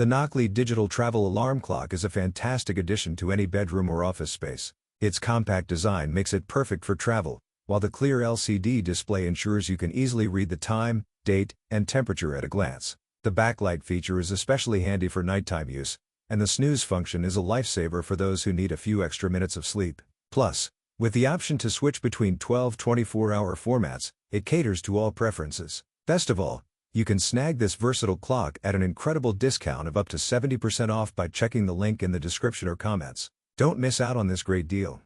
The NOKLEAD digital travel alarm clock is a fantastic addition to any bedroom or office space. Its compact design makes it perfect for travel, while the clear LCD display ensures you can easily read the time, date, and temperature at a glance. The backlight feature is especially handy for nighttime use, and the snooze function is a lifesaver for those who need a few extra minutes of sleep. Plus, with the option to switch between 12 24-hour formats, it caters to all preferences. Best of all, you can snag this versatile clock at an incredible discount of up to 70% off by checking the link in the description or comments. Don't miss out on this great deal.